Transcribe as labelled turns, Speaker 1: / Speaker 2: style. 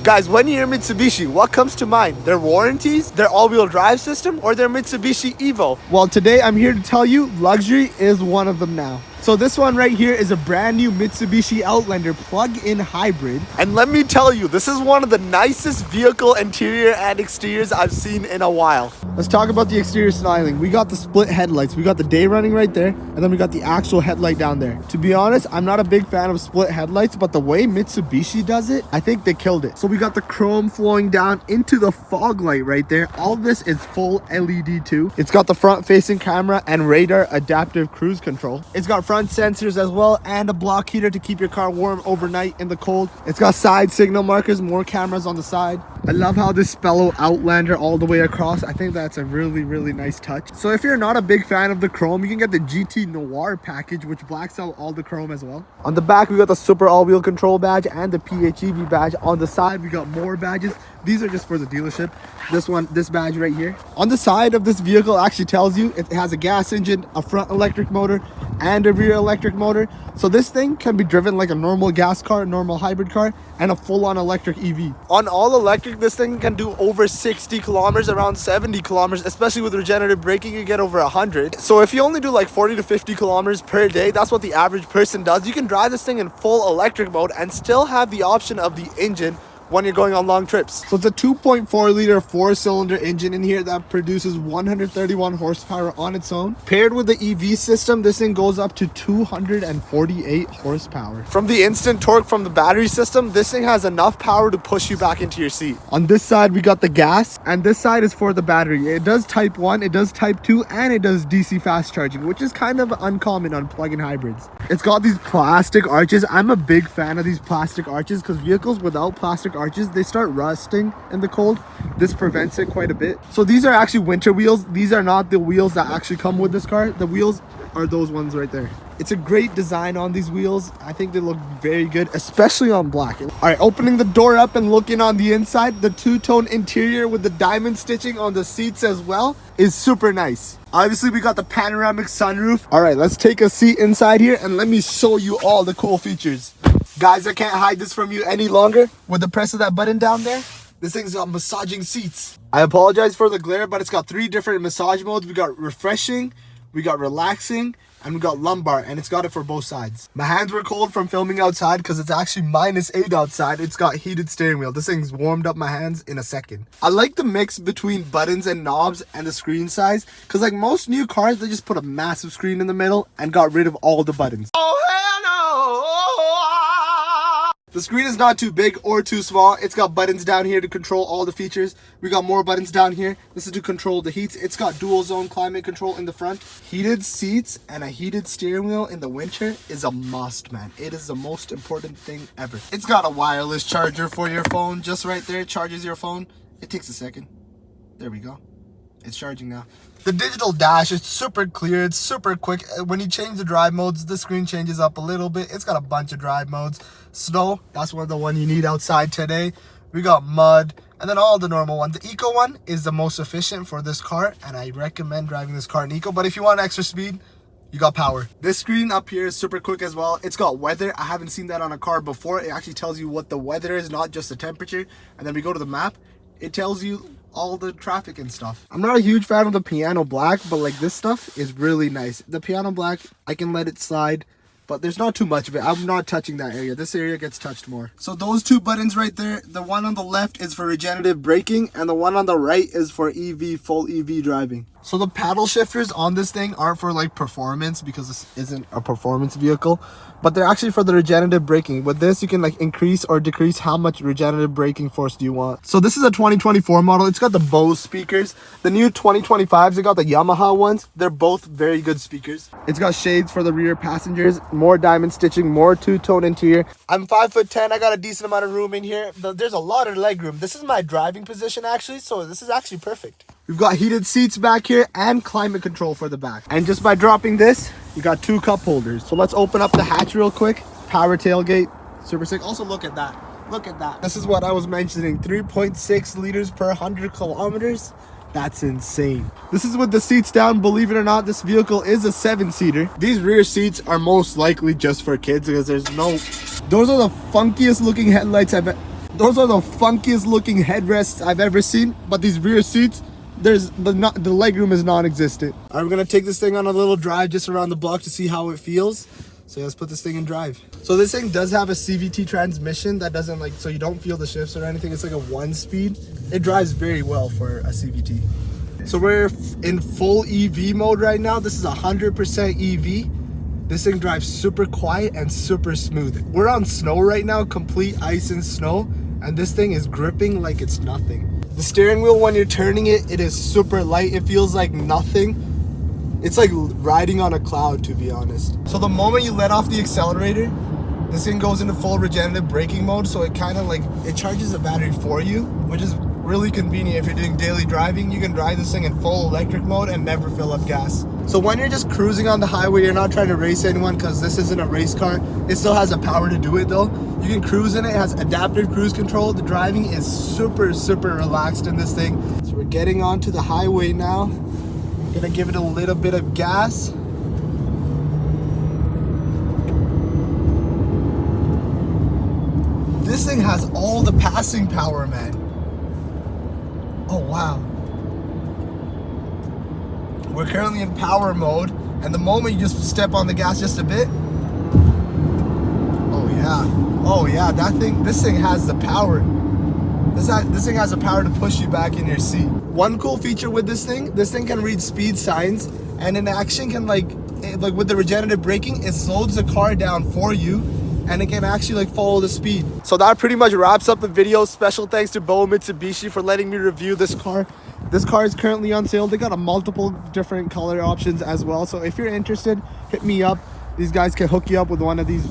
Speaker 1: Guys, when you hear Mitsubishi, what comes to mind? Their warranties, their all-wheel drive system, or their Mitsubishi Evo? Well, today I'm here to tell you luxury is one of them now. So this one right here is a brand new Mitsubishi Outlander plug-in hybrid. And let me tell you, this is one of the nicest vehicle interior and exteriors I've seen in a while. Let's talk about the exterior styling. We got the split headlights. We got the day running right there, and then we got the actual headlight down there. To be honest, I'm not a big fan of split headlights, but the way Mitsubishi does it, I think they killed it. So we got the chrome flowing down into the fog light right there. All this is full LED too. It's got the front-facing camera and radar adaptive cruise control. It's got front sensors as well and a block heater to keep your car warm overnight in the cold. It's got side signal markers, more cameras on the side. I love how this spells Outlander all the way across. I think that's a really nice touch. So if you're not a big fan of the chrome, you can get the GT Noir package, which blacks out all the chrome as well. On the back, we got the Super All-Wheel Control badge and the PHEV badge. On the side, we got more badges. These are just for the dealership. This badge right here. On the side of this vehicle actually tells you it has a gas engine, a front electric motor, and a rear electric motor. So this thing can be driven like a normal gas car, normal hybrid car, and a full-on electric EV. On all electric, this thing can do over 60 kilometers, around 70 kilometers, especially with regenerative braking, you get over 100. So if you only do like 40 to 50 kilometers per day, that's what the average person does. You can drive this thing in full electric mode and still have the option of the engine when you're going on long trips. So it's a 2.4 liter 4-cylinder engine in here that produces 131 horsepower on its own. Paired with the EV system, this thing goes up to 248 horsepower. From the instant torque from the battery system, this thing has enough power to push you back into your seat. On this side, we got the gas, and this side is for the battery. It does type 1, it does type 2, and it does DC fast charging, which is kind of uncommon on plug-in hybrids. It's got these plastic arches. I'm a big fan of these plastic arches because vehicles without plastic arches, they start rusting in the cold. This prevents it quite a bit. So these are actually winter wheels. These are not the wheels that actually come with this car. The wheels are those ones right there. It's a great design on these wheels. I think they look very good, especially on black. All right, opening the door up and looking on the inside, the two-tone interior with the diamond stitching on the seats as well is super nice. Obviously, we got the panoramic sunroof. All right, let's take a seat inside here and let me show you all the cool features. Guys, I can't hide this from you any longer. With the press of that button down there, this thing's got massaging seats. I apologize for the glare, but it's got 3 different massage modes. We got refreshing, we got relaxing, and we got lumbar, and it's got it for both sides. My hands were cold from filming outside because it's actually -8 outside. It's got heated steering wheel. This thing's warmed up my hands in a second. I like the mix between buttons and knobs and the screen size because like most new cars, they just put a massive screen in the middle and got rid of all the buttons. Oh, hell no! The screen is not too big or too small. It's got buttons down here to control all the features. We got more buttons down here. This is to control the heats. It's got dual zone climate control in the front. Heated seats and a heated steering wheel in the winter is a must, man. It is the most important thing ever. It's got a wireless charger for your phone just right there. It charges your phone. It takes a second. There we go. It's charging now. The digital dash is super clear. It's super quick. When you change the drive modes, the screen changes up a little bit. It's got a bunch of drive modes. Snow, that's the one you need outside today. We got mud, and then all the normal ones. The eco one is the most efficient for this car, and I recommend driving this car in eco. But if you want extra speed, you got power. This screen up here is super quick as well. It's got weather. I haven't seen that on a car before. It actually tells you what the weather is, not just the temperature. And then we go to the map. It tells you all the traffic and stuff. I'm not a huge fan of the piano black, but like this stuff is really nice. The piano black, I can let it slide, but there's not too much of it. I'm not touching that area. This area gets touched more. So those 2 buttons right there, the one on the left is for regenerative braking and the one on the right is for EV, full EV driving. So the paddle shifters on this thing aren't for like performance because this isn't a performance vehicle, but they're actually for the regenerative braking. With this, you can like increase or decrease how much regenerative braking force do you want. So this is a 2024 model. It's got the Bose speakers. The new 2025s, they got the Yamaha ones. They're both very good speakers. It's got shades for the rear passengers, more diamond stitching, more two-tone interior. I'm 5'10". I got a decent amount of room in here. There's a lot of leg room. This is my driving position actually, so this is actually perfect. We've got heated seats back here and climate control for the back. And just by dropping this, you got 2 cup holders. So let's open up the hatch real quick. Power tailgate, super sick. Also look at that. Look at that. This is what I was mentioning. 3.6 liters per 100 kilometers. That's insane. This is with the seats down. Believe it or not, this vehicle is a 7-seater. These rear seats are most likely just for kids because there's no... Those are the funkiest looking headlights I've... Those are the funkiest looking headrests I've ever seen. But these rear seats, there's the legroom is non-existent. All right, we're gonna take this thing on a little drive just around the block to see how it feels. So let's put this thing in drive. So this thing does have a CVT transmission that doesn't like, so you don't feel the shifts or anything. It's like a 1-speed. It drives very well for a CVT. So we're in full EV mode right now. This is 100% EV. This thing drives super quiet and super smooth. We're on snow right now, complete ice and snow, and this thing is gripping like it's nothing. The steering wheel, when you're turning it, it is super light. It feels like nothing. It's like riding on a cloud, to be honest. So the moment you let off the accelerator, this thing goes into full regenerative braking mode. So it kind of like, it charges the battery for you, which is really convenient if you're doing daily driving. You can drive this thing in full electric mode and never fill up gas. So when you're just cruising on the highway, you're not trying to race anyone because this isn't a race car. It still has the power to do it though. You can cruise in it. It has adaptive cruise control. The driving is super, super relaxed in this thing. So we're getting onto the highway now. Gonna give it a little bit of gas. This thing has all the passing power, man. Oh wow. We're currently in power mode, and the moment you just step on the gas just a bit, oh yeah, this thing has the power. This thing has the power to push you back in your seat. One cool feature with this thing can read speed signs, and in action can like with the regenerative braking, it slows the car down for you, and it can actually like follow the speed. So that pretty much wraps up the video. Special thanks to Bo Mitsubishi for letting me review this car. This car is currently on sale. They got a multiple different color options as well. So if you're interested, hit me up. These guys can hook you up with one of these